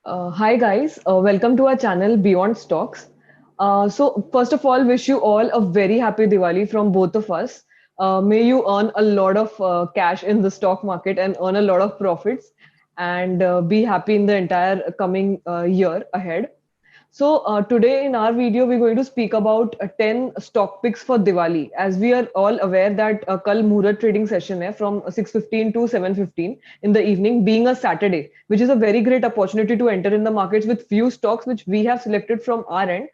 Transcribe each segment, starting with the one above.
Hi guys, welcome to our channel Beyond Stocks. So first of all, wish you all a very happy Diwali from both of us. May you earn a lot of cash in the stock market and earn a lot of profits, and be happy in the entire coming year ahead. So today in our video, we're going to speak about 10 stock picks for Diwali. As we are all aware that kal Muhurat trading session hai from 6:15 to 7:15 in the evening, being a Saturday, which is a very great opportunity to enter in the markets with few stocks which we have selected from our end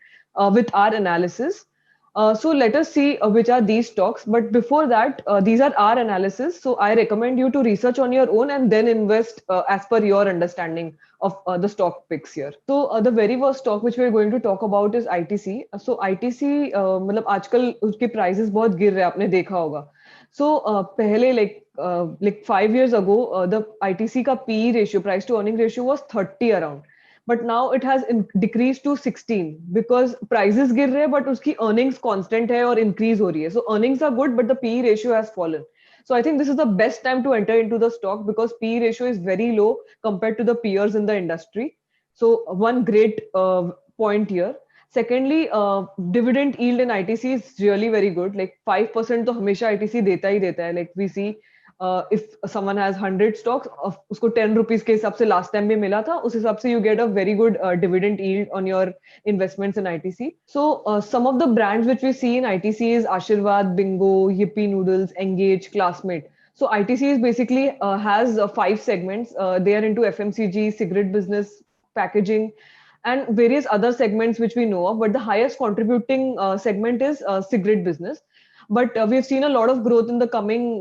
with our analysis. So let us see which are these stocks. But before that, these are our analysis. So I recommend you to research on your own and then invest as per your understanding of the stock picks here. So the very first stock which we are going to talk about is ITC. So ITC मतलब आजकल उसके prices बहुत गिर रहे हैं आपने देखा होगा. So पहले like 5 years ago the ITC का PE ratio price to earning ratio was 30 around. But now it has decreased to 16 because prices गिर रहे हैं but उसकी earnings constant है और increase हो रही है. So earnings are good but the PE ratio has fallen. So I think this is the best time to enter into the stock because PE ratio is very low compared to the peers in the industry. So one great point here. Secondly, dividend yield in ITC is really very good. Like 5% तो हमेशा ITC देता है. Like we see if someone has 100 stocks, उसको 10 rupees के हिसाब से last time भी मिला था, उस हिसाब से you get a very good dividend yield on your investments in ITC. So some of the brands which we see in ITC is Ashirwad, Bingo, Yippee Noodles, Engage, Classmate. So ITC is basically has five segments. They are into FMCG, cigarette business, packaging, and various other segments which we know of. But the highest contributing segment is cigarette business. But we've seen a lot of growth in the coming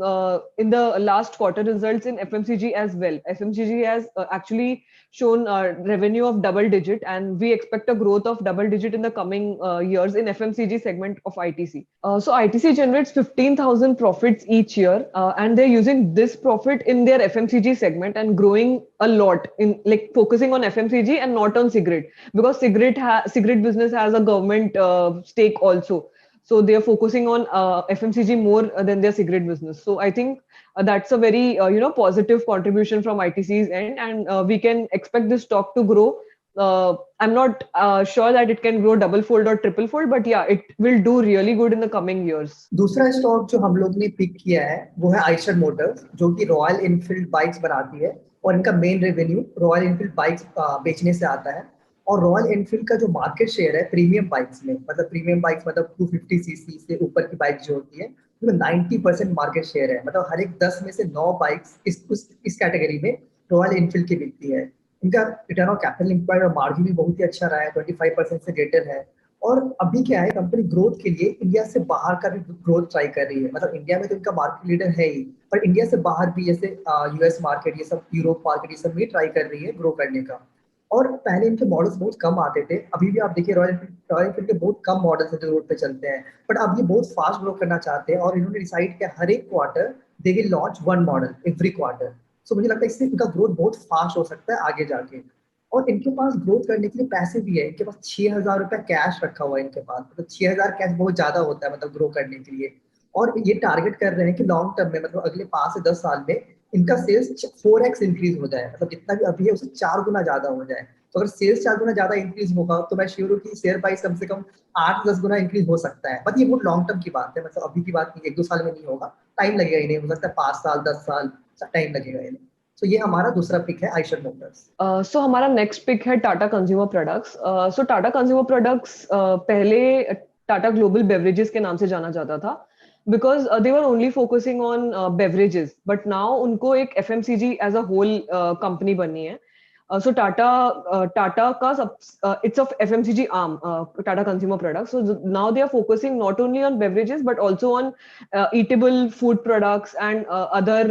in the last quarter results in FMCG as well. FMCG has actually shown revenue of double digit, and we expect a growth of double digit in the coming years in FMCG segment of ITC. So ITC generates 15,000 profits each year, and they're using this profit in their FMCG segment and growing a lot in like focusing on FMCG and not on cigarette because cigarette business has a government stake also. So they are focusing on FMCG more than their cigarette business. So I think that's a very positive contribution from ITC's end, and we can expect this stock to grow. I'm not sure that it can grow double fold or triple fold, but yeah, it will do really good in the coming years. दूसरा stock जो हम लोग ने pick किया है वो है Eicher Motors, जो कि रॉयल इनफील्ड बाइक्स बनाती है और इनका main revenue royal Enfield bikes बेचने से आता है। और रॉयल इनफील्ड का जो मार्केट शेयर है प्रीमियम बाइक्स में, मतलब प्रीमियम बाइक्स मतलब 250 सीसी से ऊपर की बाइक जो होती है, उसमें 90% मार्केट शेयर है। मतलब हर एक 10 में से 9 बाइक्स इस कैटेगरी में रॉयल इनफील्ड की बिकती है। इनका रिटर्न ऑन कैपिटल एम्प्लॉयड और मार्जिन भी बहुत ही अच्छा रहा है, 25% से ग्रेटर है। और अभी क्या है, कंपनी ग्रोथ के लिए इंडिया से बाहर का भी ग्रोथ ट्राई कर रही है। मतलब इंडिया में तो इनका मार्केट लीडर है ही, पर इंडिया से बाहर भी जैसे यूएस मार्केट, ये सब यूरोप मार्केट, ये सब भी ट्राई कर रही है ग्रो करने का। और पहले इनके मॉडल्स बहुत कम आते थे, अभी भी आप देखिए रॉयल एनफील्ड के बहुत कम मॉडल्स हैं जो रोड पे चलते हैं, बट अब ये बहुत फास्ट ग्रो करना चाहते हैं और इन्होंने डिसाइड किया हर एक quarter they will launch one model every quarter. So मुझे लगता है इससे इनका ग्रोथ बहुत फास्ट हो सकता है आगे जाके। और इनके पास ग्रोथ करने के लिए पैसे भी है, इनके पास 6,000 रुपया कैश रखा हुआ है इनके पास। मतलब 6,000 कैश बहुत ज्यादा होता है मतलब ग्रो करने के लिए। और ये टारगेट कर रहे हैं कि लॉन्ग टर्म में, मतलब अगले 5 से 10 साल में इनका सेल्स 4x इंक्रीज हो जाए, मतलब जितना भी अभी है उससे 4 गुना ज्यादा हो जाए। तो अगर सेल्स 4 गुना ज्यादा इंक्रीज होगा तो मैं श्योर हूँ कि शेयर प्राइस कम से कम 8-10 गुना इंक्रीज हो सकता है। बट ये बहुत लॉन्ग टर्म की बात है, मतलब अभी की बात नहीं, 1-2 साल में नहीं होगा, टाइम लगेगा इन्हें, हो सकता है 5 साल 10 साल टाइम लगेगा इन्हें। तो ये हमारा दूसरा पिक है आइशर मोटर्स। सो हमारा नेक्स्ट पिक है टाटा कंज्यूमर प्रोडक्ट्स. सो टाटा कंज्यूमर प्रोडक्ट्स पहले टाटा ग्लोबल बेवरेजेस के नाम से जाना जाता था because they were only focusing on beverages, but now उनको एक FMCG as a whole company बनी है. So Tata का it's of FMCG arm, Tata Consumer Products. So now they are focusing not only on beverages but also on eatable food products and other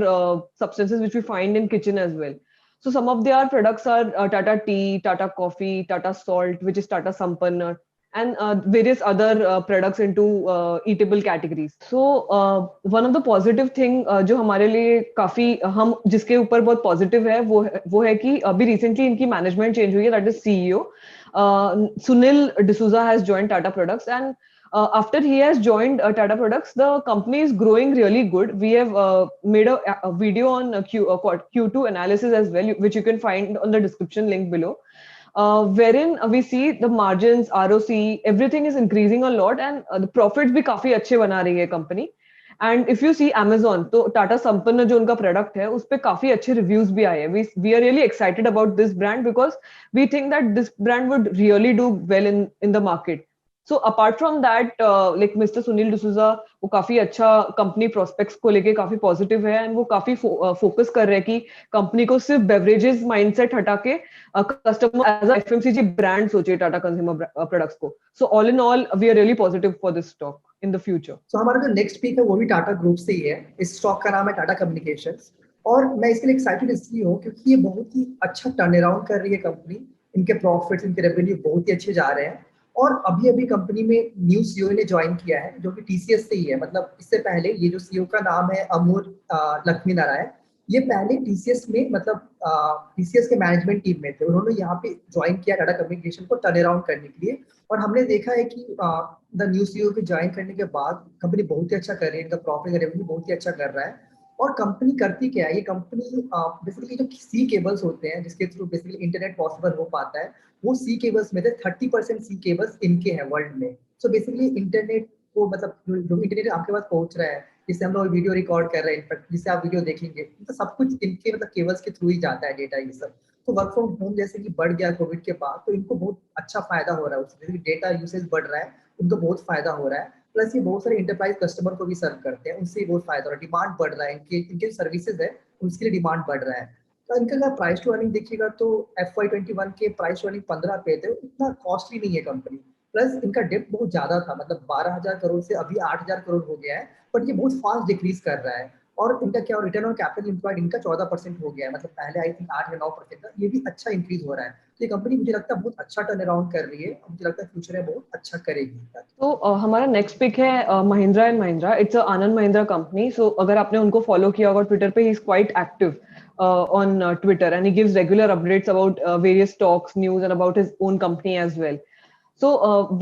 substances which we find in kitchen as well. So some of their products are Tata Tea, Tata Coffee, Tata Salt, which is Tata Sampann, and various other products into eatable categories. So one of the positive thing जो हमारे लिए काफी हम जिसके ऊपर बहुत positive है वो है कि अभी रिसेंटली इनकी मैनेजमेंट चेंज हुई है. That is CEO Sunil D'Souza has joined Tata products, and After he has joined Tata Products, the company is growing really good. We have made a video on Q2 analysis as well, which you can find on the description link below, wherein we see the margins, ROC, everything is increasing a lot, and the profits भी काफी अच्छे बना रही है company. And if you see Amazon, तो टाटा संपन्न जो उनका प्रोडक्ट है उस पे काफी अच्छे रिव्यूज भी आए हैं. We are really excited about this brand because we think that this brand would really do well in the market. So apart from that, like Mr. Sunil D'Souza, वो काफी अच्छा कंपनी प्रोस्पेक्ट्स को लेके काफी positive है, and वो काफी focus कर रहे हैं कि कंपनी को सिर्फ बेवरेजेस माइंडसेट हटा के customer as a FMCG brand सोचे टाटा कंज्यूमर प्रोडक्ट्स को. So all in all we are really positive for this stock in the future. तो हमारा जो नेक्स्ट पिक है वो भी टाटा ग्रुप से ही है. इस स्टॉक का नाम है टाटा कम्युनिकेशंस, और मैं इसके लिए एक्साइटेड इसलिए हूँ क्योंकि ये बहुत ही अच्छा टर्न अराउंड कर रही है कंपनी. इनके प्रॉफिट्स, इनके रेवेन्यू बहुत ही अच्छे जा रहे हैं, और अभी अभी कंपनी में न्यू सीईओ ने ज्वाइन किया है जो कि टीसीएस से ही है. मतलब इससे पहले ये जो सीईओ का नाम है अमूर लक्ष्मी नारायण, ये पहले टीसीएस में, मतलब टीसीएस के मैनेजमेंट टीम में थे. उन्होंने यहाँ पे ज्वाइन किया टाटा कम्युनिकेशन को टर्न अराउंड करने के लिए, और हमने देखा है कि द न्यू सीईओ के ज्वाइन करने के बाद कंपनी बहुत ही अच्छा कर रही है. इनका प्रॉफिट रेवेन्यू बहुत ही अच्छा कर रहा है. और कंपनी करती क्या है, ये कंपनी बेसिकली जो सी केबल्स होते हैं जिसके थ्रू बेसिकली इंटरनेट पॉसिबल हो पाता है, वो सी केबल्स में से 30% सी केबल्स इनके हैं वर्ल्ड में. सो बेसिकली इंटरनेट को, मतलब जो भी इंटरनेट आपके पास पहुंच रहा है, जिससे हम लोग वीडियो रिकॉर्ड कर रहे हैं, इनफैक्ट जिससे आप वीडियो देखेंगे, तो सब कुछ इनके मतलब केबल्स के थ्रू ही जाता है डेटा ये सब. तो वर्क फ्रॉम होम जैसे कि बढ़ गया कोविड के बाद, तो इनको बहुत अच्छा फायदा हो रहा है उससे. डेटा यूसेज बढ़ रहा है, उनको बहुत फायदा हो रहा है. प्लस ये बहुत सारे इंटरप्राइज कस्टमर को भी सर्व करते हैं, उनसे बहुत फायदा हो रहा है. डिमांड बढ़ रहा है, इनके सर्विसेज है उसके लिए डिमांड बढ़ रहा है. तो इनका अगर प्राइस टू अर्निंग देखिएगा तो FY21 के प्राइस टू अर्निंग 15 पे थे. इतना कॉस्टली नहीं है कंपनी. प्लस इनका डेप्ट बहुत ज्यादा था, मतलब 12,000 करोड़ से अभी 8,000 करोड़ हो गया है, बट ये बहुत फास्ट डिक्रीज कर रहा है. और इनका क्या, रिटर्न ऑन कैपिटल एम्प्लॉयड इनका 14% हो गया है. मतलब पहले आई थिंक 8 या 9% था, ये भी अच्छा इंक्रीज हो रहा है. तो ये कंपनी मुझे लगता है बहुत अच्छा टर्न अराउंड कर रही है, मुझे लगता है फ्यूचर में बहुत अच्छा करेगी. तो हमारा नेक्स्ट पिक है Mahindra and Mahindra. It's a Anand Mahindra company. So अगर आपने उनको फॉलो किया होगा ट्विटर पे, he is quite active on Twitter, and he gives regular updates about various stocks, news, and about his own company as well. So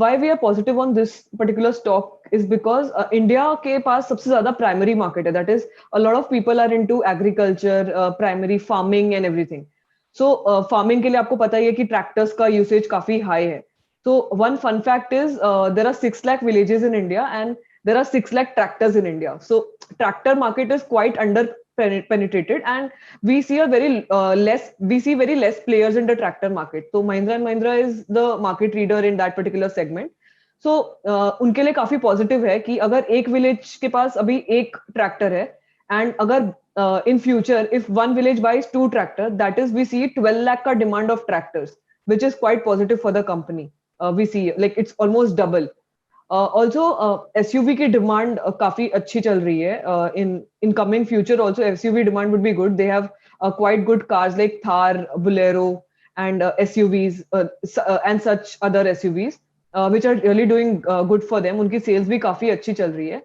why we are positive on this particular stock is because India के पास सबसे ज़्यादा primary market है. That is, a lot of people are into agriculture, primary farming and everything. So farming के लिए आपको पता ही है कि tractors का usage काफी high है. So one fun fact is there are 6 lakh villages in India and there are 6 lakh tractors in India. So tractor market is quite under penetrated, and we see very less players in the tractor market. So Mahindra and Mahindra is the market leader in that particular segment. So उनके लिए काफी positive है कि अगर एक village के पास अभी एक ट्रैक्टर है, एंड अगर in future if one village buys 2 tractor, that is we see 12 lakh का demand of tractors, which is quite positive for the company. We see like it's almost double. Also SUV की demand काफी अच्छी चल रही है. In coming future also SUV demand would be good. They have quite good cars like Thar, Bolero and SUVs and such other SUVs which are really doing good for them. उनकी sales भी काफी अच्छी चल रही है.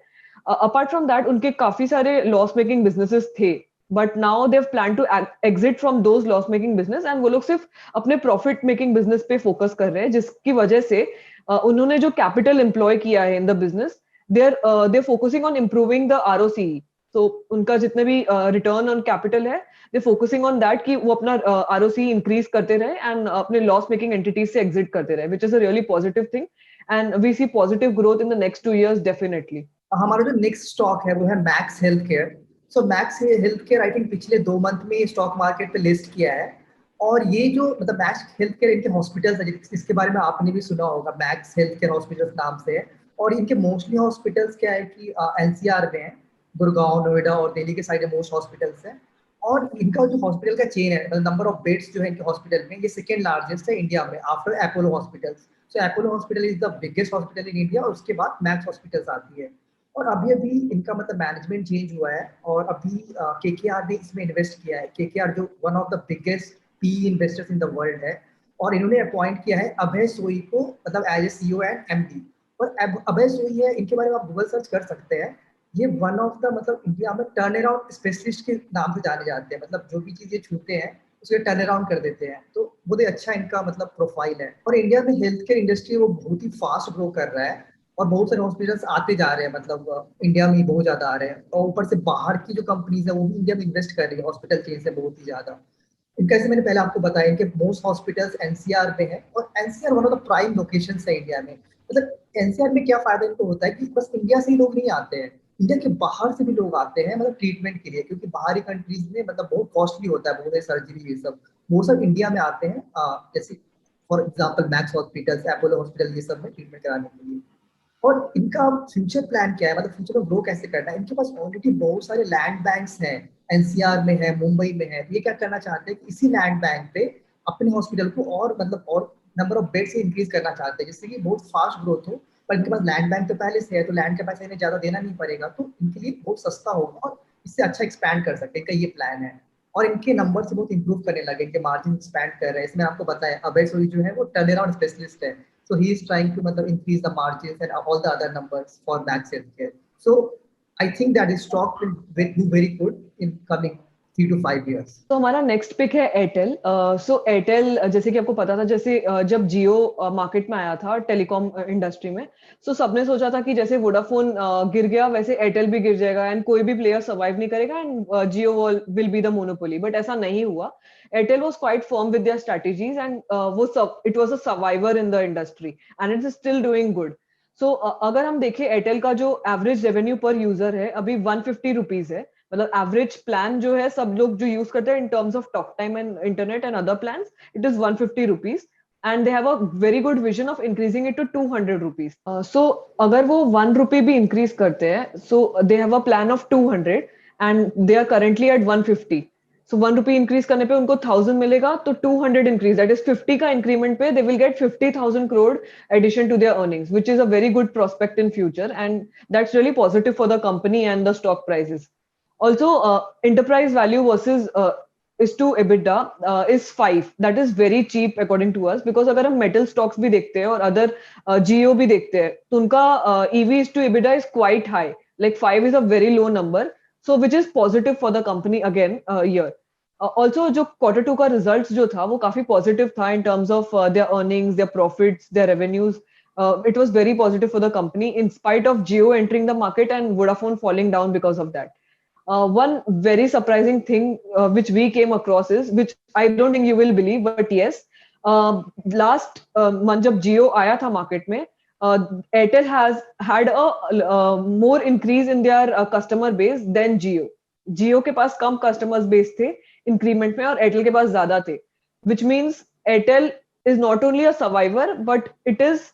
अपार्ट फ्रॉम दैट उनके काफी सारे लॉस मेकिंग बिजनेसेस थे, but now they have plan to exit from those loss making business, and वो लोग सिर्फ अपने प्रॉफिट मेकिंग बिजनेस पे फोकस कर रहे हैं, जिसकी वजह से उन्होंने जो कैपिटल एम्प्लॉय किया है in the business, they focusing on improving the ROC. तो उनका जितने भी रिटर्न ऑन कैपिटल है, दे फोकसिंग ऑन दैट कि वो अपना आरओसी इंक्रीज करते रहे एंड अपने लॉस मेकिंग एंटिटीज से एग्जिट करते रहे, which is a really positive thing, and we see positive growth in the next 2 years definitely. हमारा जो नेक्स्ट स्टॉक है वो है Max health care. So Max health care I think पिछले 2 month में स्टॉक मार्केट पे लिस्ट किया है. और ये जो मतलब मैक्स हेल्थ केयर, इनके हॉस्पिटल्स है, इसके बारे में आपने भी सुना होगा, मैक्स हेल्थ केयर हॉस्पिटल्स नाम से है. और इनके मोस्टली हॉस्पिटल्स क्या है कि एनसीआर में है, गुड़गांव, नोएडा और दिल्ली के साइड में मोस्ट हॉस्पिटल्स हैं. और इनका जो हॉस्पिटल का चेन है, मतलब नंबर ऑफ बेड्स जो है इनके हॉस्पिटल में, ये सेकेंड लार्जेस्ट है इंडिया में after Apollo hospitals. So Apollo hospital is the biggest hospital in India, और उसके बाद मैक्स हॉस्पिटल्स आती है. और अभी अभी इनका मतलब मैनेजमेंट चेंज हुआ है, और अभी केकेआर ने इसमें इन्वेस्ट किया है. केकेआर जो one of the biggest P investors in the world है, और इन्होंने अपॉइंट किया है अभय सोई को, मतलब as a CEO and MD. और अभय सोई है, इनके बारे में आप गूगल सर्च कर सकते हैं. ये वन ऑफ द मतलब इंडिया में टर्न अराउंड स्पेशलिस्ट के नाम से जाने जाते हैं. मतलब जो भी चीज ये छूते हैं उसके टर्न अराउंड कर देते हैं. तो बहुत ही अच्छा इनका मतलब प्रोफाइल है. और इंडिया में हेल्थ केयर इंडस्ट्री वो बहुत ही फास्ट ग्रो कर रहा है. और बहुत सारे हॉस्पिटल्स आते जा रहे हैं, मतलब इंडिया में ही बहुत ज्यादा आ रहे हैं, और ऊपर से बाहर की जो कंपनीज है वो भी इंडिया में इन्वेस्ट कर रही है हॉस्पिटल चेन से बहुत ही ज्यादा। इनका जैसे मैंने पहले आपको बताया, इनके मोस्ट हॉस्पिटल्स एनसीआर में है, और NCR one of the prime location है इंडिया में। मतलब एनसीआर में क्या फायदा इनको होता है कि बस इंडिया से ही लोग नहीं आते हैं, इंडिया के बाहर से भी लोग आते हैं, मतलब ट्रीटमेंट के लिए, क्योंकि बाहरी कंट्रीज में मतलब बहुत कॉस्टली होता है, बहुत सारी सर्जरी ये सब, वो सब इंडिया में आते हैं, जैसे for example max hospital, Apollo hospital, ये सब में ट्रीटमेंट कराने के लिए। और इनका फ्यूचर प्लान क्या है, मतलब फ्यूचर में ग्रो कैसे करना है, इनके पास ऑलरेडी बहुत सारे लैंड बैंक्स हैं, एनसीआर में है, मुंबई में है। तो ये क्या करना चाहते हैं कि इसी लैंड बैंक पे अपने हॉस्पिटल को और मतलब और नंबर ऑफ बेड से इंक्रीज करना चाहते हैं, जिससे कि बहुत फास्ट ग्रोथ हो। पर इनके पास लैंड बैंक तो पहले से है, तो लैंड के पैसे इन्हें ज्यादा देना नहीं पड़ेगा, तो इनके लिए बहुत सस्ता होगा और इससे अच्छा एक्सपैंड कर सकते हैं, इनका ये प्लान है। और इनके नंबर से बहुत इंप्रूव करने लगे, इनके मार्जिन एक्सपैंड कर रहे हैं। इसमें आपको बताया अभय सोई जो है वो टर्न अराउंड स्पेशलिस्ट है, so he is trying to matlab, increase the margins and all the other numbers for Max Healthcare. So I think that this stock will do very good in coming 3 to 5 years. तो हमारा next pick है Airtel. सो Airtel, जैसे कि आपको पता था, जैसे जब जियो मार्केट में आया था टेलीकॉम इंडस्ट्री में, सो सबने सोचा था कि जैसे वोडाफोन गिर गया वैसे एयरटेल भी गिर जाएगा एंड कोई भी प्लेयर सर्वाइव नहीं करेगा and Jio will be the monopoly. But ऐसा नहीं हुआ। Airtel was quite firm with their strategies and वो सब it was a survivor in the industry and it is still doing good. So अगर हम देखें एयरटेल का जो एवरेज रेवेन्यू पर यूजर है अभी 150 रुपीज है। मतलब एवरेज प्लान जो है सब लोग जो यूज करते हैं in terms of talk time and internet and other plan, it is 150 rupees and they have a very good vision of increasing it to 200 rupees. So अगर वो 1 रुपी भी इंक्रीज करते हैं so they have a plan of 200 and they are currently at 150। So 1 rupee increase करने पे उनको 1000 मिलेगा, तो 200 इंक्रीज दैट इज 50 का इंक्रीमेंट पे they will get 50,000 crore addition to their earnings, which is a very good prospect in future and that's really positive for the company and the stock prices. Also, enterprise value versus is to EBITDA is 5. That is very cheap according to us, because अगर हम metal stocks भी देखते हैं और other Geo भी देखते हैं तो उनका EV is to EBITDA is quite high. Like 5 is a very low number, so which is positive for the company again here. Also जो Q2 का results जो था वो काफी positive था in terms of their earnings, their profits, their revenues. It was very positive for the company in spite of Jio entering the market and Vodafone falling down because of that. One very surprising thing which we came across is, which I don't think you will believe, but yes, last month जब Jio आया था market में, Airtel has had a more increase in their customer base than Jio. Jio के पास कम customers base थे increment में और Airtel के पास ज्यादा थे, which means Airtel is not only a survivor but it is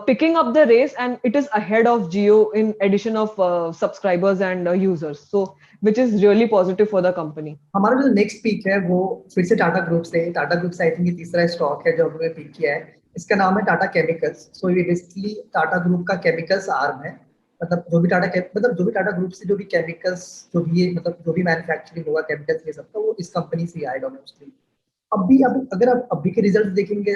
picking up the race and it is ahead of Jio in addition of subscribers and users. So, which is really positive for the company. हमारा जो next pick है वो फिर से Tata group से, Tata group से I think ये तीसरा स्टॉक है जो हमने पिक किया है। इसका नाम है टाटा केमिकल्स। सो ये बेसिकली टाटा ग्रुप का केमिकल्स आर्म है। मतलब जो भी टाटा ग्रुप से जो भी केमिकल्स, जो भी ये मतलब जो भी मैन्युफैक्चरिंग होगा केमिकल्स ये सब का, वो इस कंपनी से ही आएगा मोस्टली। अब अगर आप अभी के रिजल्ट देखेंगे,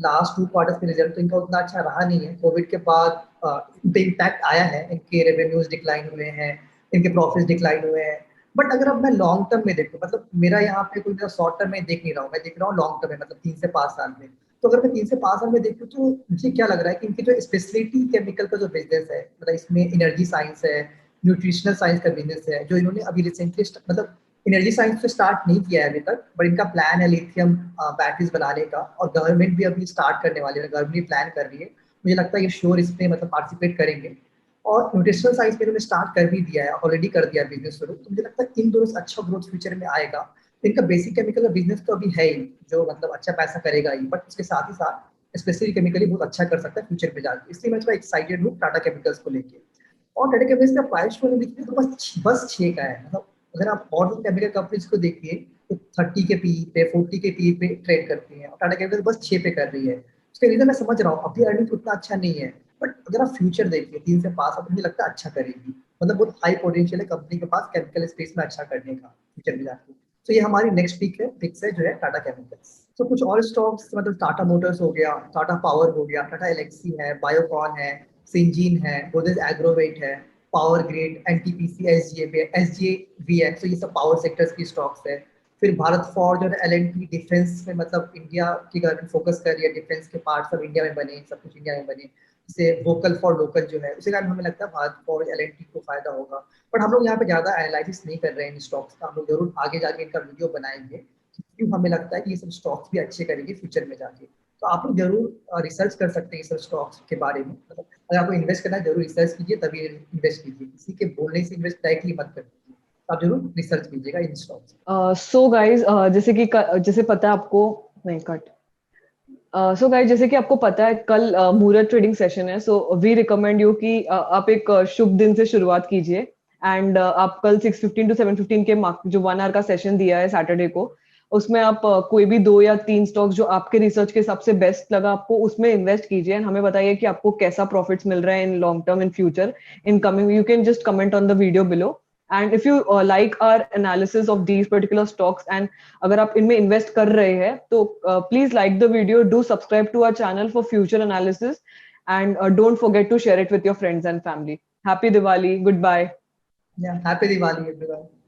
लास्ट 2 क्वार्टर्स के रिजल्ट, तो इनका उतना अच्छा रहा नहीं है। कोविड के बाद इन पे इम्पैक्ट आया है, इनके रेवेन्यूज डिक्लाइन हुए हैं, इनके प्रॉफिट्स डिक्लाइन हुए हैं। बट अगर अब मैं लॉन्ग टर्म में देखूं, मतलब मेरा यहाँ पे कोई शॉर्ट टर्म में देख नहीं रहा हूँ, मैं देख रहा हूँ लॉन्ग टर्म में, मतलब 3 से 5 साल में। तो अगर मैं 3 से 5 साल में देखूँ तो मुझे क्या लग रहा है कि इनकी जो स्पेशलिटी केमिकल का जो बिजनेस है, मतलब इसमें एनर्जी साइंस है, न्यूट्रिशनल साइंस का बिजनेस है, जो इन्होंने अभी रिसेंटली मतलब एनर्जी साइंस तो स्टार्ट नहीं किया है अभी तक, बट इनका प्लान है लिथियम बैटरीज बनाने का, और गवर्नमेंट भी अभी स्टार्ट करने वाली है, गवर्नमेंट प्लान कर रही है। मुझे लगता है ये श्योर इसमें मतलब पार्टिसिपेट करेंगे। और न्यूट्रिशनल साइंस में इन्होंने स्टार्ट कर भी दिया है, ऑलरेडी कर दिया बिजनेस शुरू। तो मुझे लगता है इन दोनों से अच्छा ग्रोथ फ्यूचर में आएगा। तो इनका बेसिक केमिकल का बिजनेस तो अभी है ही, जो मतलब अच्छा पैसा करेगा ही, बट उसके साथ ही साथ स्पेशली केमिकली बहुत अच्छा कर सकता है फ्यूचर में जाकर। इसलिए मैं थोड़ा एक्साइटेड हूँ टाटा केमिकल्स को लेके। और टाटा केमिकल्स का प्राइस जो देखिए तो बस 6 का है। मतलब अगर आप और केमिकल कंपनीज को देखिए तो 30 के पी पे, 40 के पी पे ट्रेड करती हैं, और टाटा केमिकल बस 6 पे कर रही है। उसका रीजन मैं समझ रहा हूँ, अभी अर्निंग उतना अच्छा नहीं है, बट अगर आप फ्यूचर देखिए 3 से 5 साल, मुझे लगता है अच्छा करेगी। मतलब बहुत हाई पोटेंशियल है कंपनी के पास केमिकल स्पेस में अच्छा करने का फ्यूचर में जाके। तो ये हमारी नेक्स्ट पिक्स है जो है टाटा केमिकल्स। तो कुछ और स्टॉक्स, मतलब टाटा मोटर्स हो गया, टाटा पावर हो गया, टाटा एलेक्सी है, बायोकॉन है, सिंजीन है, गोदरेज एग्रोवेट है, पावर ग्रिड, एनटीपीसी, एसजेवी है। तो ये सब पावर सेक्टर्स की स्टॉक्स है। फिर भारत फॉर्ज और एलएनटी डिफेंस में, मतलब इंडिया की गवर्नमेंट फोकस कर रही है डिफेंस के पार्ट सब इंडिया में बने, सब कुछ इंडिया में बने। जैसे वोकल फॉर लोकल जो है, उसी कारण हमें लगता है भारत फॉर एल&टी को फायदा होगा। बट हम लोग यहाँ पे ज्यादा एनालिसिस नहीं कर रहे हैं इन स्टॉक्स का, हम लोग जरूर आगे जाके इनका वीडियो बनाएंगे, क्योंकि हमें लगता है कि ये सब स्टॉक्स भी अच्छे करेंगे फ्यूचर में जाके। तो आप लोग जरूर रिसर्च कर सकते हैं ये सब स्टॉक्स के बारे में, मतलब अगर आपको इन्वेस्ट करना है जरूर रिसर्च कीजिए तभी इन्वेस्ट कीजिए, किसी के बोलने से इन्वेस्ट डायरेक्टली मत कर दीजिए। तो आप जरूर रिसर्च कीजिएगा इन स्टॉक्स। सो गाइज, जैसे पता है आपको, नहीं कट। सो गाइस, जैसे कि आपको पता है कल मुहूर्त ट्रेडिंग सेशन है, सो वी रिकमेंड यू कि आप एक शुभ दिन से शुरुआत कीजिए। एंड आप कल 6:15 to 7:15 के जो 1 आवर का सेशन दिया है सैटरडे को, उसमें आप कोई भी 2 या 3 स्टॉक्स जो आपके रिसर्च के हिसाब से बेस्ट लगा आपको, उसमें इन्वेस्ट कीजिए एंड हमें बताइए कि आपको कैसा प्रॉफिट्स मिल रहा है in long term, in future, in coming. You can just comment on the video below. And if you like our analysis of these particular stocks, and अगर आप इनमें इन्वेस्ट कर रहे हैं तो please like the video, do subscribe to our channel for future analysis, and don't forget to share it with your friends and family. Happy Diwali, good bye. या happy Diwali everyone.